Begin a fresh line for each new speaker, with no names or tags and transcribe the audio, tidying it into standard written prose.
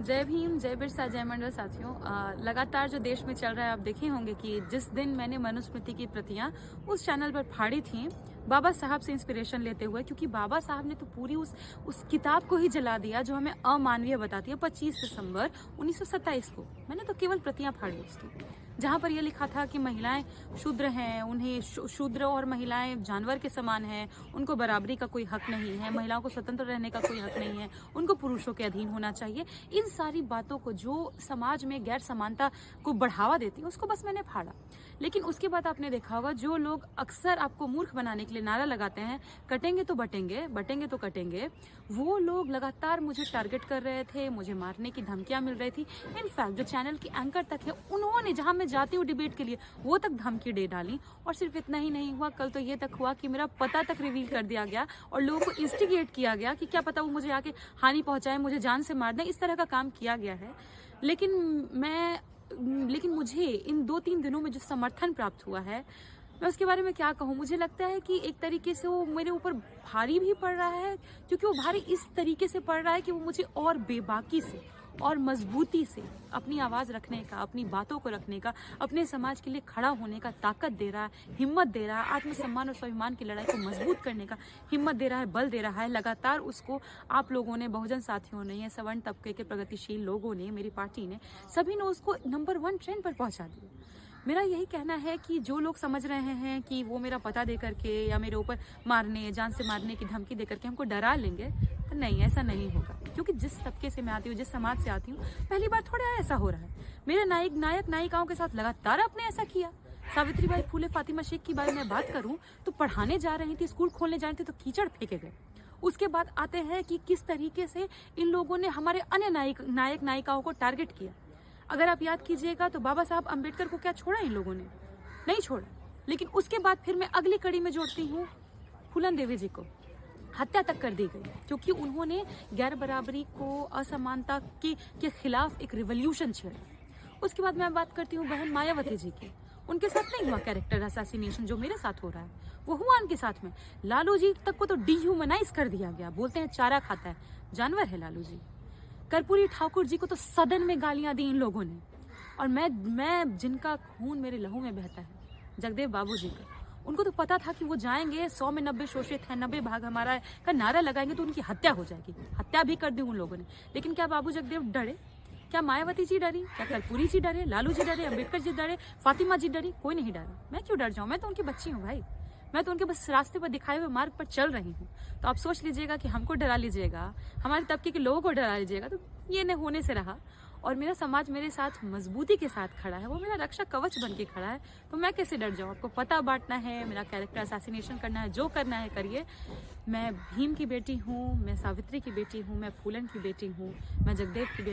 जय भीम, जय बिरसा, जय मंडल साथियों। लगातार जो देश में चल रहा है, आप देखे होंगे कि जिस दिन मैंने मनुस्मृति की प्रतियां उस चैनल पर फाड़ी थी बाबा साहब से इंस्पिरेशन लेते हुए, क्योंकि बाबा साहब ने तो पूरी उस किताब को ही जला दिया जो हमें अमानवीय बताती है। 25 दिसंबर 1927 को मैंने तो केवल प्रतियां फाड़ी उसकी, जहां पर यह लिखा था कि महिलाएं शूद्र हैं, उन्हें शूद्र और महिलाएं जानवर के समान हैं, उनको बराबरी का कोई हक नहीं है, महिलाओं को स्वतंत्र रहने का कोई हक नहीं है, उनको पुरुषों के अधीन होना चाहिए। इन सारी बातों को जो समाज में गैर समानता को बढ़ावा देती है उसको बस मैंने फाड़ा। लेकिन उसके बाद आपने देखा होगा जो लोग अक्सर आपको मूर्ख बनाने के लिए नारा लगाते हैं, कटेंगे तो बटेंगे, बटेंगे तो कटेंगे, वो लोग लगातार मुझे टारगेट कर रहे थे, मुझे मारने की धमकियां मिल रही थी। इनफैक्ट जो चैनल की एंकर तक है, उन्होंने जहां मैं जाती हूँ डिबेट के लिए वो तक धमकी दे डाली। और सिर्फ इतना ही नहीं हुआ, कल तो ये तक हुआ कि मेरा पता तक रिवील कर दिया गया और लोगों को इंस्टिगेट किया गया कि क्या पता वो मुझे आके हानि पहुंचाए, मुझे जान से मार दें। इस तरह का काम किया गया है। लेकिन मुझे इन 2-3 दिनों में जो समर्थन प्राप्त हुआ है, मैं उसके बारे में क्या कहूँ। मुझे लगता है कि एक तरीके से वो मेरे ऊपर भारी भी पड़ रहा है, क्योंकि वो भारी इस तरीके से पड़ रहा है कि वो मुझे और बेबाकी से और मजबूती से अपनी आवाज़ रखने का, अपनी बातों को रखने का, अपने समाज के लिए खड़ा होने का ताकत दे रहा है, हिम्मत दे रहा है, आत्मसम्मान और स्वाभिमान की लड़ाई को मजबूत करने का हिम्मत दे रहा है, बल दे रहा है। लगातार उसको आप लोगों ने, बहुजन साथियों ने, सवर्ण तबके के प्रगतिशील लोगों ने, मेरी पार्टी ने, सभी ने उसको नंबर 1 ट्रेंड पर पहुंचा दिया। मेरा यही कहना है कि जो लोग समझ रहे हैं कि वो मेरा पता दे करके या मेरे ऊपर मारने, जान से मारने की धमकी दे करके हमको डरा लेंगे, तो नहीं, ऐसा नहीं होगा। क्योंकि जिस तबके से मैं आती हूँ, जिस समाज से आती हूँ, पहली बार थोड़ा ऐसा हो रहा है। मेरे नायक नायिकाओं के साथ लगातार आपने ऐसा किया। सावित्रीबाई फुले, फातिमा शेख की बारे में बात करूं तो पढ़ाने जा रही थी, स्कूल खोलने जा रही थी तो कीचड़ फेंके गए। उसके बाद आते हैं कि किस तरीके से इन लोगों ने हमारे अन्य नायक नायिकाओं को टारगेट किया। अगर आप याद कीजिएगा तो बाबा साहब अम्बेडकर को क्या छोड़ा इन लोगों ने? नहीं छोड़ा। लेकिन उसके बाद फिर मैं अगली कड़ी में जोड़ती हूँ फूलन देवी जी को। हत्या तक कर दी गई क्योंकि उन्होंने गैर बराबरी को, असमानता के खिलाफ एक रिवॉल्यूशन छेड़ा। उसके बाद मैं बात करती हूँ बहन मायावती जी की। उनके साथ नहीं हुआ कैरेक्टर असैसिनेशन जो मेरे साथ हो रहा है, वो हुआ उनके साथ में। लालू जी तक को तो डिह्यूमनाइज कर दिया गया, बोलते हैं चारा खाता है, जानवर है लालू जी। कर्पूरी ठाकुर जी को तो सदन में गालियां दी इन लोगों ने। और मैं जिनका खून मेरे लहू में बहता है, जगदेव बाबू जी का, उनको तो पता था कि वो जाएंगे 100 में 90 शोषित है, 90 भाग हमारा का नारा लगाएंगे तो उनकी हत्या हो जाएगी। हत्या भी कर दी उन लोगों ने। लेकिन क्या बाबू जगदेव डरे? क्या मायावती जी डरी? क्या कर्पूरी जी डरे? लालू जी डरे? अम्बेडकर जी डरे? फातिमा जी डरी? कोई नहीं डरा। मैं क्यों डर जाऊं? मैं तो उनकी बच्ची हूँ भाई। मैं तो उनके बस रास्ते पर दिखाए हुए मार्ग पर चल रही हूँ। तो आप सोच लीजिएगा कि हमको डरा लीजिएगा, हमारे तबके के लोगों को डरा लीजिएगा, तो ये न होने से रहा। और मेरा समाज मेरे साथ मजबूती के साथ खड़ा है, वो मेरा रक्षा कवच बन के खड़ा है, तो मैं कैसे डर जाऊँ? आपको पता बांटना है, मेरा कैरेक्टर असैसिनेशन करना है, जो करना है करिए। मैं भीम की बेटी हूँ, मैं सावित्री की बेटी हूँ, मैं फूलन की बेटी हूँ, मैं जगदेव की बेटी